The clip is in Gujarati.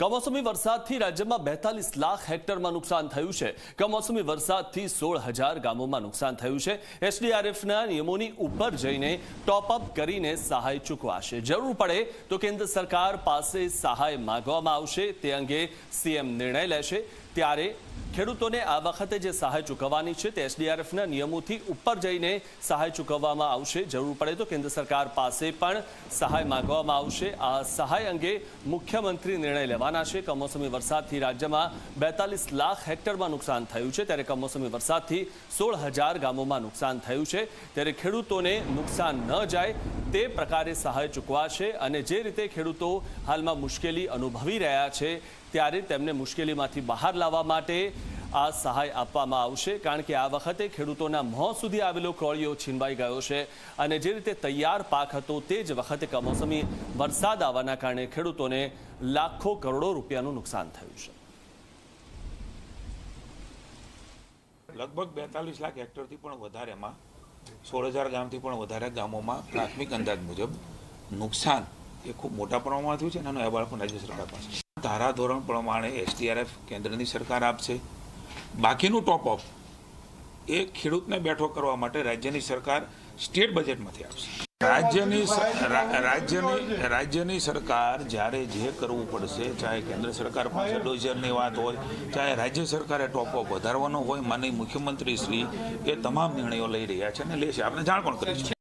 કમોસમી વરસાદથી રાજ્યમાં 42 લાખ હેક્ટરમાં નુકસાન થયું છે। કમોસમી વરસાદથી 16,000 ગામોમાં નુકસાન થયું છે। એસડીઆરએફના નિયમોની ઉપર જઈને ટોપ અપ કરીને સહાય ચૂકવાશે। જરૂર પડે તો કેન્દ્ર સરકાર પાસે સહાય માંગવામાં આવશે। તે અંગે સીએમ નિર્ણય લેશે। ત્યારે ખેડૂતોને આ વખતે જે સહાય ચૂકવવાની છે તે એસડીઆરએફના નિયમોથી ઉપર જઈને સહાય ચૂકવવામાં આવશે। જરૂર પડે તો કેન્દ્ર સરકાર પાસે પણ સહાય માંગવામાં આવશે। આ સહાય અંગે મુખ્યમંત્રી નિર્ણય લેવાના છે। કમોસમી વરસાદથી રાજ્યમાં 42 લાખ હેક્ટરમાં નુકસાન થયું છે, ત્યારે કમોસમી વરસાદથી 16,000 ગામોમાં નુકસાન થયું છે। ત્યારે ખેડૂતોને નુકસાન ન જાય તે પ્રકારે સહાય ચૂકવાશે અને જે રીતે ખેડૂતો હાલમાં મુશ્કેલી અનુભવી રહ્યા છે ત્યારે તેમને મુશ્કેલીમાંથી બહાર લાવવા માટે આ સહાય આપવામાં આવશે। કારણ કે આ વખતે ખેડૂતોના મોં સુધી આવેલો કોળિયો છીનવાઈ ગયો છે અને જે રીતે તૈયાર પાક હતો તે જ વખતે કમોસમી વરસાદ આવવાના કારણે ખેડૂતોને લાખો કરોડો રૂપિયાનું નુકસાન થયું છે। લગભગ 42 લાખ હેક્ટરથી પણ વધારેમાં 16,000 ગામથી પણ વધારે ગામોમાં પ્રાથમિક અંદાજ મુજબ નુકસાન એ ખૂબ મોટા પ્રમાણમાં થયું છે અને એનો અહેવાલ પણ રાજ્ય સરકાર પાસે ધારાધોરણ પ્રમાણે એસડીઆરએફ કેન્દ્રની સરકાર આપશે। બાકીનું ટોપઅપ એ ખેડૂતને બેઠો કરવા માટે રાજ્યની સરકાર સ્ટેટ બજેટમાંથી આપશે। રાજ્યની સરકાર જ્યારે જે કરવું પડશે, ચાહે કેન્દ્ર સરકાર પાસે ડોઝરની વાત હોય, ચાહે રાજ્ય સરકારે ટોપઅપ વધારવાનો હોય, માનનીય મુખ્યમંત્રી શ્રી એ તમામ નિર્ણયો લઈ રહ્યા છે અને લેશે। આપણે જાણ પણ કરીશું।